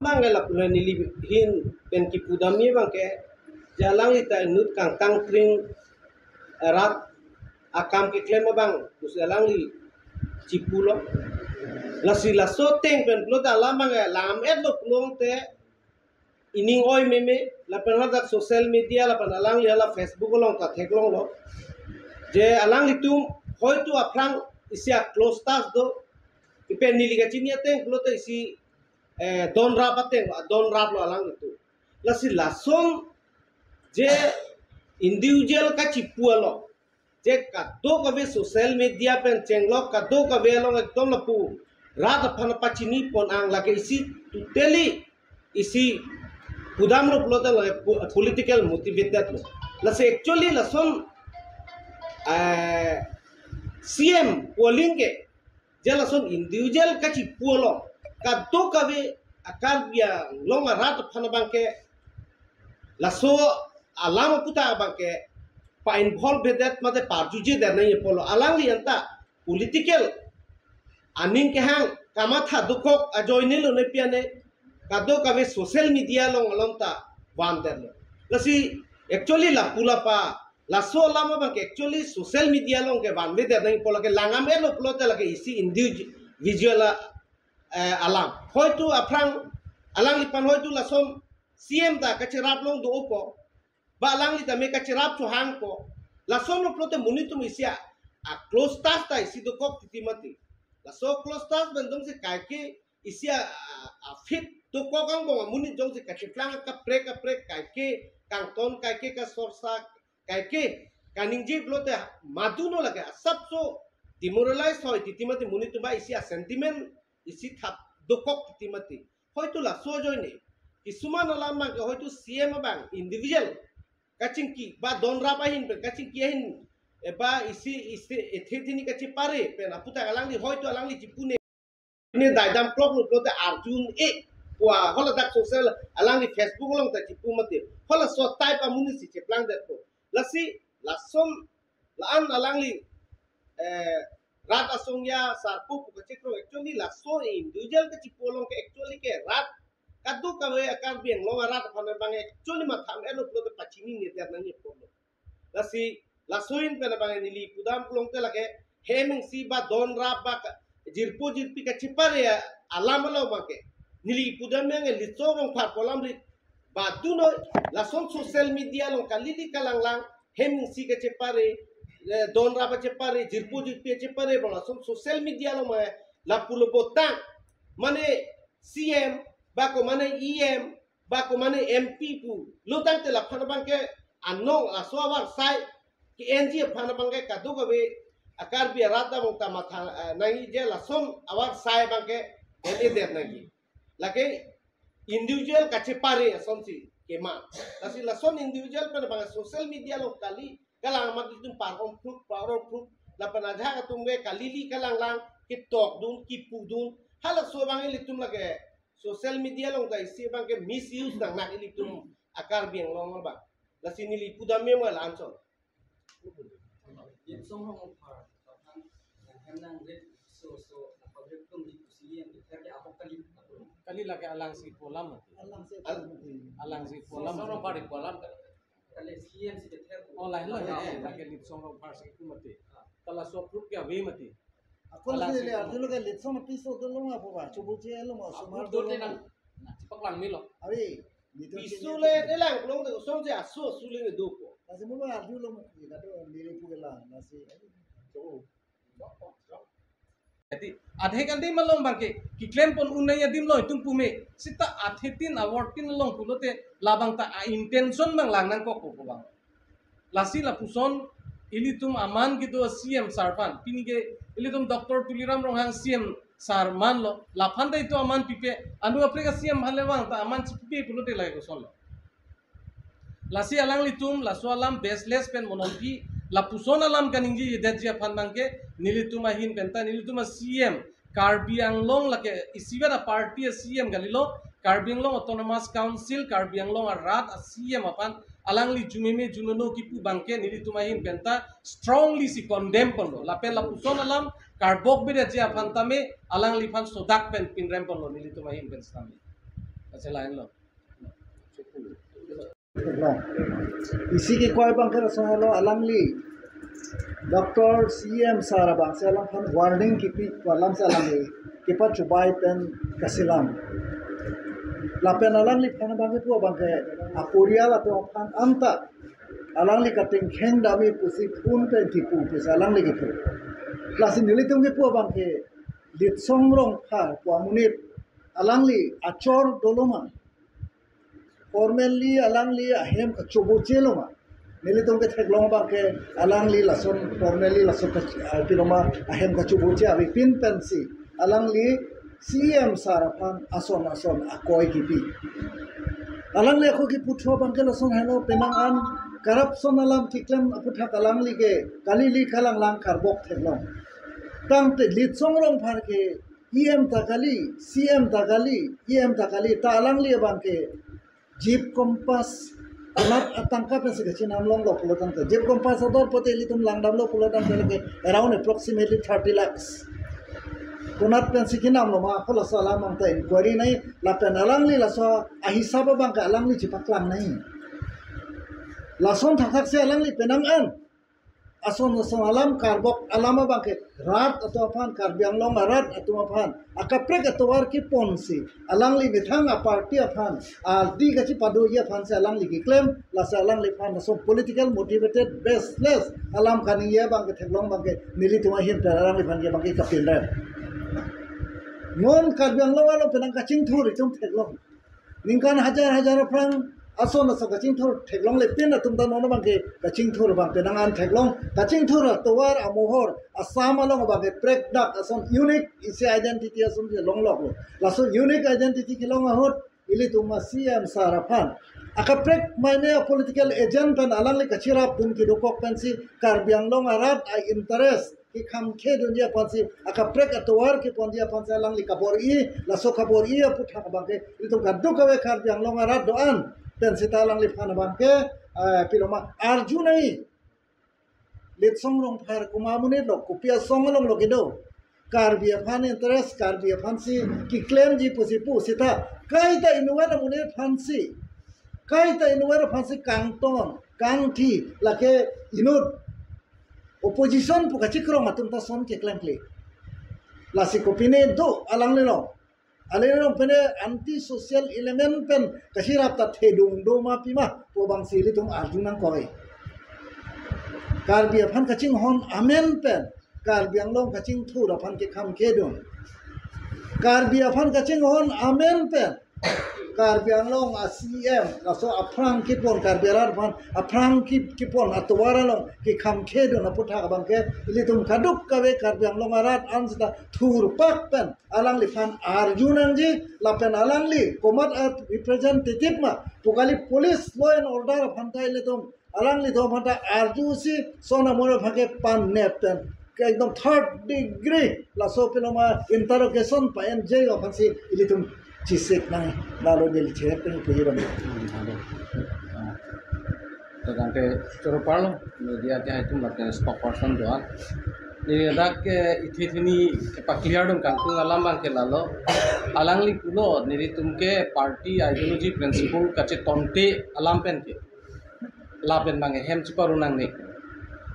Mangala pula nili hin pen ki pudami bangke jalang ita nut kang tang tring rat akam ki klem bang usalang li cipulo lasi laso teng pen plo da lamang lam lo plong te ining oi meme la pen dak social media la pen alang li ala Facebook long ta theklong lo je alang li tum hoi tu aprang isia close tas do ipen nili ga chinia teng plo te isi don rapateng don rap lo alang itu lasi lason je individual ka cipualo je kado kabe social media pen cenglok kado kabe long ekdom lapu rat phana pachini pon ang lage isi totally isi pudam lo plota political motivated lo lasi actually lason CM polling ke je lason individual ka cipualo kado kabe akar biya long rat phana bangke laso alama puta bangke pa involve bedet mate parjuje der nai polo alang li anta political aning ke hang kamatha dukok ajoinelo ne piane kado kabe social media long alonta wan der lasi actually la pula pa laso alama bangke actually social media long ke wan be der nai polo ke langam elo plote lage isi individual alam hoitu aprang alang lipan hoitu lasom CM ta kacirap long do opo ba alang li ta me kacirap chu hang ko lasom lo plote munitum isia a close task ta isi do kok titimati laso close task bendong se kaike isia a fit to kok ang bo muni jong se kachiplang ka prek kaike kang ton kaike ka sorsa kaike kaningji plote maduno laga sabso demoralize hoy titimati munitum ba isia sentiment isi thap dokok titimati hoyto la sojoy ne kisuman alam ma hoyto CM bang individual kaching ki ba don rapa hin pe kaching ki hin ba isi ethethini kachi pare pe na puta alang li hoyto alang li chipune ne daidam klok lo te arjun e wa hola dak social alang li Facebook long ta chipumate hola so type amuni si cheplang dat ko lasi lasom laan alang li rat asongya sarpu pukachikro actually la so individual ke chipolong ke actually ke rat kadu kawe akar biang long rat phane bang actually ma tham elo plo te pachini ne ter nang polo lasi la soin pe na bang nili pudam plong te lage heming si ba don rap ba jirpi ka chipare alam lo ba ke nili pudam yang litso long phar kolam ri ba duno la son social media long kalili kalanglang heming si ka chipare don rapa cepare jirpu cepare bola social media lo ma la pulo botang mane CM bako mane EM bako mane MP pu lo tang te la phana bangke anong aswawar sai ki NG phana bangke kadu gabe akar bi rata mongta matha nai je la son awar sai bangke ele der nagi lake individual ka cepare sonsi kema lasi la son individual pa bangke social media lo kali kalang mat itum parom proof la panajha ka tumge kalili kalang lang kitok dun kipu dun hala so bang ilitum lage social media long dai si bang ke misuse nang nak ilitum akar biang long ba la sini li pudam me ma lanso yin song hong par kan nang red so public tum di kusien di kerja apa kali lagi alang si polam song par di polam kali CM si ter oh lain lah ya lagi lit song par si itu mati kalau so proof ya we mati aku sih lihat dulu kan lit song piso dulu nggak apa coba cek lo mau semar dulu nang cepak lang milo ari pisule de lang long de som ja so sule de doko masih mau arju lo mau kita tuh diri pula masih jadi adhe kan di malong bangke ki claim pon unai adim loy tum pume sita adhe tin award tin long pulote labang ta intention bang lang nang ko bang lasi la puson ilitum aman gitu CM sarpan pinige ilitum Dr. Tuliram Ronghang CM sarman lo lapanda itu aman pipe anu apreka CM hale bang ta aman pipe pulote lagi ko lo lasi alang litum laso alam baseless pen mononti la puson alam kaningji yedja phan bangke nilituma hin penta nilituma CM Karbi Anglong lake isibera party CM galilo Karbi Anglong Autonomous Council Karbi Anglong rat CM apan alangli jumeme junono kipu bangke nilituma hin penta strongly si condemn pondo la pe la puson alam karbok beda je apantame alangli phan sodak pen pinrem pondo nilituma hin pen stami selain lo long isi ki koi bang kera so hello alangli Dr. CM Sarabang selang pan warning kipi walam salangi kipa chubai pen kasilam lapen alangli pan bang pu bang ke apuria la to pan amta alangli kating kheng dami pusi phun pen tipu pus alangli kipu lasin nili tung pu bang ke lit songrong pha kwa munit alangli achor doloma formally alangli ahem ka chubu cheloma nili tung ke theklong bang ke alangli lason formally lason ka piloma ahem ka chubu che abi pin pensi alangli CM Sarapan ason akoi kipi alangli ako ki putho bang ke lason hello penang an corruption alam kiklem aputha alangli ke kalili khalang lang karbok theklong tang te lit songrong phar ke EM takali CM takali EM takali ta alangli bang ke jeep compass kunat atangka pesi ke chinam long lo pulotan ke jeep compass odor pote litum langdam lo pulotan ke around approximately 30 lakhs kunat pensi kinam lo ma khola sala mang ta inquiry nai la pen alangli la so a hisab bang ka alangli chipaklang nai la son thak se alangli penang an ason alam karbok alama bang ke rat atau aphan karbiang long rat atau aphan akaprek atawar ki ponsi alangli bithang a party aphan di gachi padu ya phan se alangli ki claim la se alangli phan so political motivated baseless alam kaniya bang ke thlong bang ke nili tuma hin per alangli phan ke bang ke kapil da non karbiang long alo penang kaching thur itum thlong ningkan hajar franc ason asa kaching thur thlong le pin atum da non bang ke kaching thur bang penangan thlong kaching thur tawar amohor asam along bang ke prek dak ason unique isi identity ason je long lok la so unique identity ki long ahot ili tuma CM Sarapan akaprek maine political agent pan alang le kachira pun ki dokok pensi karbiang long arat I interest ki kham khe dunia pansi akaprek atwar ki pondia pansa alang li kabor I la so kabor I aputha bang ke ili tum gaddu kawe karbiang long arat doan pensi talang li phana bang ke piloma arjunai lit songrong phar kumamune lo kupia songrong lo kido karbia phan interest karbia phansi ki claim ji pusi pu sita kaita inuwa mune phansi kaita inuwa phansi kangton kangthi lake inut opposition pu kachikrong atum ta son ke claim kle lasi kopine do alang le lo alero pene anti social element pen kashirap ta thedung do ma pima po bang sili tum arjunang koi karbia phan kaching hon amen pen karbiang long kaching thura phan ke kham kedun karbia phan kaching hon amen pen karbiang long ACM laso aprang kipon karbiarar phan aprang kipon atwara long ki kham kedun aputha bang ke ilitum kaduk kawe karbiang long arat ansda thur pak pen alang li phan arjunan ji lapen alang li komat representative ma pokali police law and order phan tai litum alang li do phata arjusi sona moro phake pan net pen एकदम third degree lasso पेलोमा interrogation पायन जे अफांसी इलितुम चिसेक नाय लालो देली छे pen पुयरम तो गांटे चोरो पालो media के हाइतुम लाके स्टॉक पर्सन दोआ ni dak ke ithithini pa clear dum kan tung alam bang ke lalo alangli pulo niri tumke party ideology principle kache tonte alam pen ke lapen bang hem chiparunang ne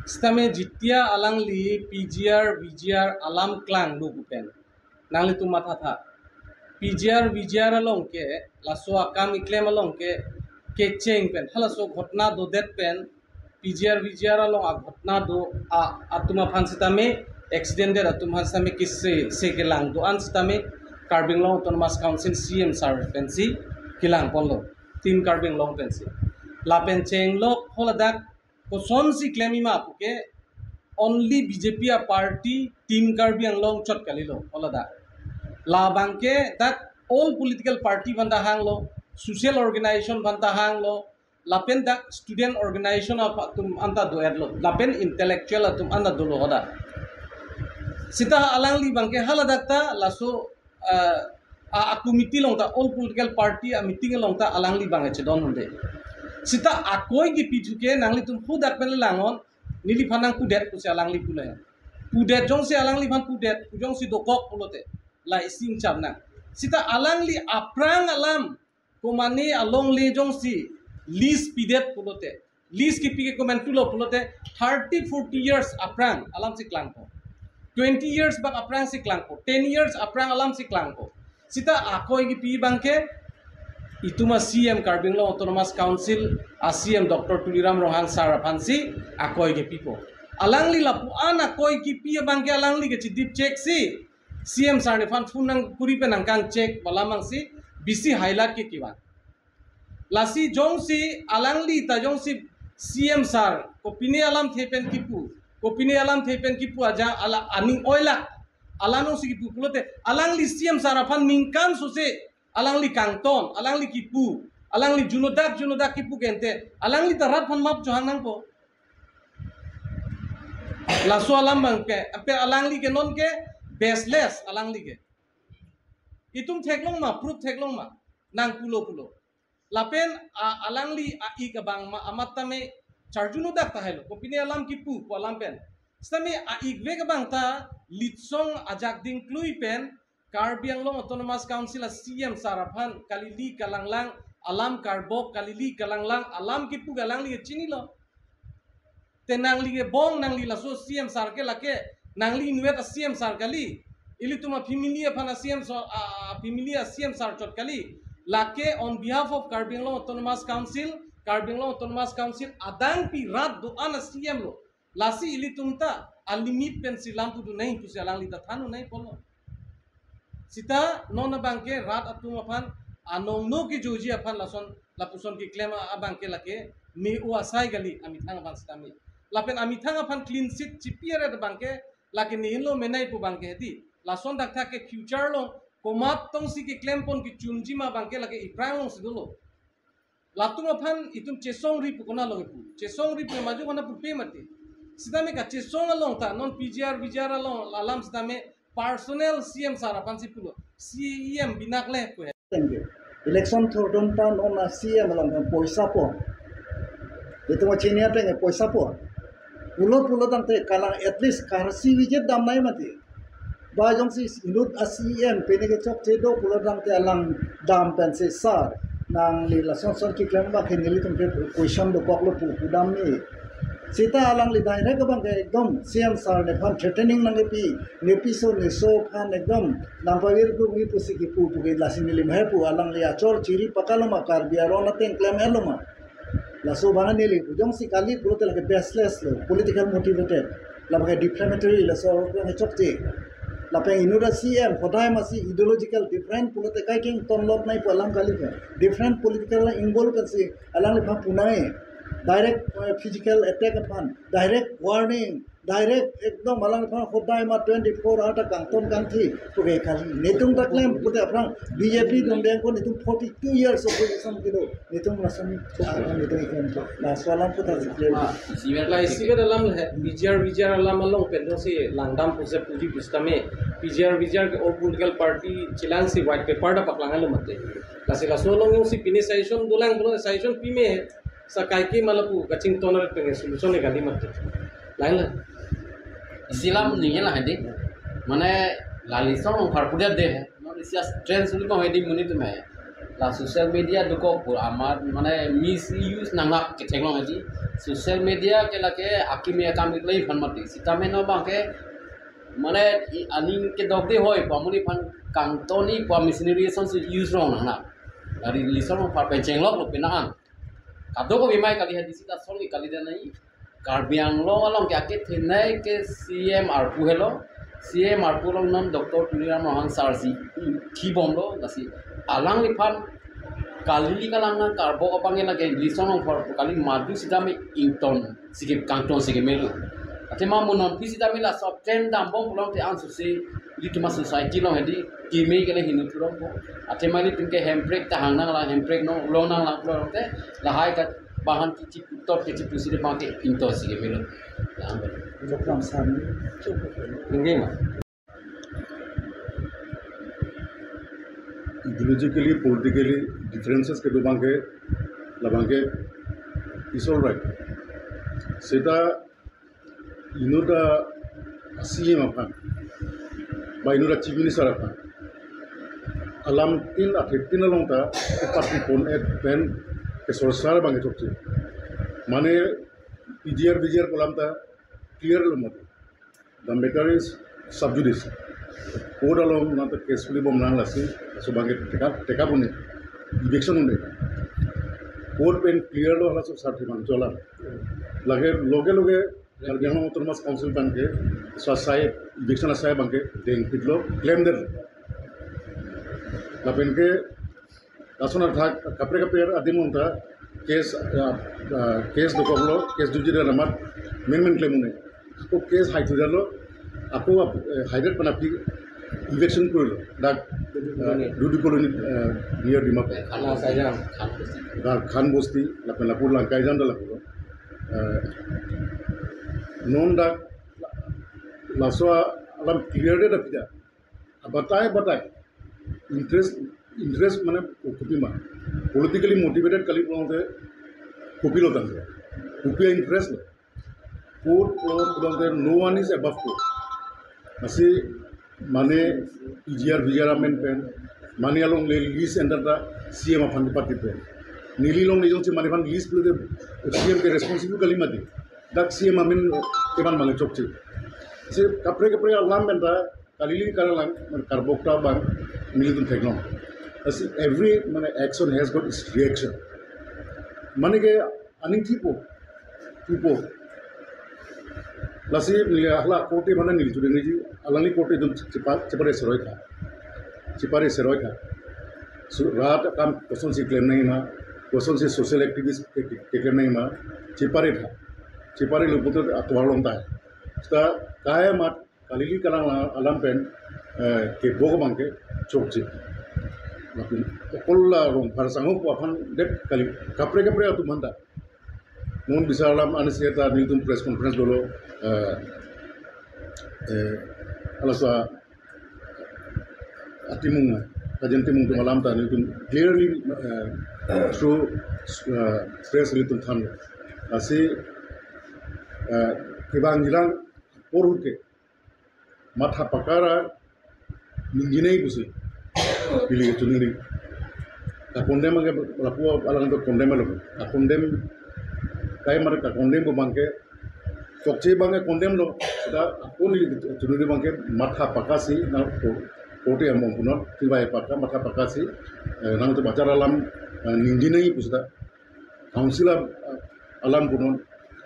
stame jitia alangli PGR VGR alam klang lu bupen nangli tu matha tha PGR VGR along ke laso akam iklem along ke cheng pen hala so ghotna do det pen PGR VGR along a ghotna do atuma phansitame accident der atuma phansitame kisse se kelang do ansitame carbing long autonomous council CM sar pensi kilang ponlo team carbing long pensi la pen cheng lo holadak ko son si claimi ma puke only BJP a party team carbing long chot kalilo holada la banke that all political party banda hanglo social organization banda hanglo lapen dak student organization of tum anta do erlo lapen intellectual tum anda do hoda sita alangli banke haladakta laso a committee long ta all political party a meeting long ta alangli bange chedon hunde sita akoi gi pituke nangli tum pudak pen langon nili phanang pudet ku se alangli pule pudet jong se alangli phan pudet jong si dokok pulote la ising chamna sita alangli aprang alam komani along le jong si lease pidet pulote lease ki pike komen tulo pulote 30-40 years aprang alam si klangko 20 years bak aprang si klangko 10 years aprang alam si klangko sita akoi ki pi bangke ituma CM Karbinglong Autonomous Council CM Dr. Tuliram Rohang Sarapansi akoi ke pipo alangli lapu ana koi ki pi bangke alangli ke chidip check si CM Sarne fan funang puri pe nangkang check balamang si bisi highlight ke kiwan lasi jong si alangli ta jong si CM Sar kopini alam thepen kipu aja ala aning oila alano si kipu pulote alangli CM Sarafan mingkan sose alangli kangton alangli kipu alangli junodak kipu gente alangli tarat fan map johang nang po laso alam bangke ape alangli ke non ke baseless alangli ke itung theklong ma proof theklong ma nang pulo lapen alangli ai ka bang ma amatame charjuno dak tahelo kopini alam kipu ko alam pen stami ai ve ka bang ta litsong ajak ding klui pen Karbi Anglong Autonomous Council CM Sarafan kalili kalanglang alam karbok kalili kalanglang alam kipu galangli chini lo tenangli ke bong nangli laso CM Sar ke lake nangli inuet CM Sar kali ili tuma familia phana CM familia CM Sar chot kali lake on behalf of Karbi Anglong Autonomous Council adang pi rat do ana CM lo lasi ili tumta alimit pensi lampu du nahi pusi alangli ta thanu nahi polo sita nona bangke rat atum aphan anong no ki joji aphan lason lapuson ki claim abangke lake me u asai gali amithang aphan stami lapen amithang aphan clean sheet chipiere de bangke lake ni lo menai pu bangke di lason dakta ke future lo komat tong si ki claim pon ki chunji ma bangke lake iprang sidulo latung aphan itum chesong ri pu kona lo pu chesong ri pu maju kona pu pe mati sita me ka chesong along ta non PGR along alam sita me personal CM Sarapan si pulo CM binakle ko election thordon tan ona CM lang poisa po itu mo chinia tenge poisa po pulo tante kalang at least karsi wijet dam nai mati ba jong si inut CM penege chok chedo pulo tante alang dam pen se sar nang li la son ki klam ba keneli tum question do poklo pu dam ni sita alang li dai rek bang ekdom CM Sar ne phan threatening nang nepi so phan ekdom nampawir ku mi pusi ki pu ge lasini lim he pu alang li achor chiri pakaloma kar biaro na ten claim eloma la so bana neli jong si kali pulo tel ke baseless lo political motivated la ba defamatory la so ne chokti la pe inuda CM khodai masi ideological different pulo te kai king tonlop nai pu alang kali ka different political involve kasi alang li pha punai direct physical attack upon direct warning direct ekdom malang phang khodai ma 24 hour ta kangton kangthi to ge kali netung ta claim pute aprang BJP dum deng ko netung 42 years of opposition kido netung rasan netung ikan to la swalam puta claim la isiga dalam BJR alam along pendong si langdam puse puji bustame BJR ke all political party chilang si white paper da paklangal mate la si la solong yung si pini session dulang bulan session pime sa kaiki malapu kacing toner pengen solution ne gali mate lain Islam नहीं है हदी मने लालिसों फरपुदिया दे है non इसिया trend सुनी को हदी मुनी तो मैं ला सोशल मीडिया दुको आमार मने मिस यूज नंगा के टेक्नो हदी सोशल मीडिया के लके आकी में काम के लई फन मत सीता में न बाके मने अनिंग के दोगदे होय पामुनी फन कांटोनी पा मिशनरी सन से यूज रो ना लारी लिसों फर पेचेंग लोग लोग पिना कादो को बीमाई कली हदी सीता सोल की कली दे नहीं Karbi Anglong along ke akit hinai ke CM Arpu hello CM Arpu long non Dr. Tuliram Rohang Sarsi ki bomlo dasi alang lipan kali kalang na karbo kapangin lagi lison ng for kali madu sidami ington sige kangton sige melu ate mamunon pi sidami la sop ten dambong pulang te ansu se di tuma society long hedi kimi kele hinu turong ko ate mali tinke handbrake ta hangna la handbrake no long nang la pulang te la hai ka bahan kici putot kici pusi de pakai into sige melu program san ingge ma ideologically politically differences ke dobange labange is all right seta inuda CM apa ba inuda chief minister apa alam tin athiptin along ta party pon et pen ke sorsar bangi chokchi mane PGR kolam ta clear lo mot the matter is sub judice court along na ta carefully bom nang lasi so bangi teka bune eviction unde court pen clear lo hala so sarthi man chola lage loge Karjang Autonomous Council banke swasai eviction asai banke deng pitlo claim der lapen ke rasonar thak kapre adim unta case dokoglo case dujira namat main claim une ko case high tudalo apo hided panapi eviction korilo dak dudu colony near dimak khana sajam khan bosti lapen lapur langkai jam dalapuro non dak laswa alam clear de dapida batai interest mane kupima politically motivated kali pronte kupilo tange kupia interest court pronte no one is above court asi mane PGR vijaramen pen mane along le lease enter the CM of fund party pen nili long ni jong mane fan lease plo de CM ke responsible kali mati dak CM amen keban mane chokchi se kapre alam benda kalili karalang karbokta bang militun technology as every mane action has got its reaction mane ke aning tipo lasi ahla kote mana nil jude niji alani kote dum chipare seroi kha so rat kam koson si claim nahi ma koson si social activist ke claim nahi ma chipare luputo atwalon ta sta kaya mat kalili kalang alam pen ke bogomang ke chokchi lapin kolla rong farsango ko afan det kali kapre atu manda non bisalam aniseta niltum press conference dolo alasa atimung kajentimung malam ta niltum clearly through press niltum than asi kibang jilang porute matha pakara ninginei busi pilih tuniri ka kondem age lapu alang to kondem lo ka kondem kai mar ka kondem ko bangke chokche bange kondem lo da apuni tuniri bangke matha pakasi na ko kote among punot tibai pakka matha pakasi nang to bacar alam ninginei busda council alam punot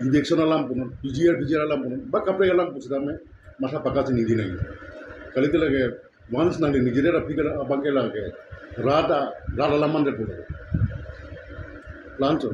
election alam punot PGR alam punot ba kapre alam busda me matha pakasi ninginei kali te lage once nang nigire ra figure bangke lage rada alaman de pulo lancho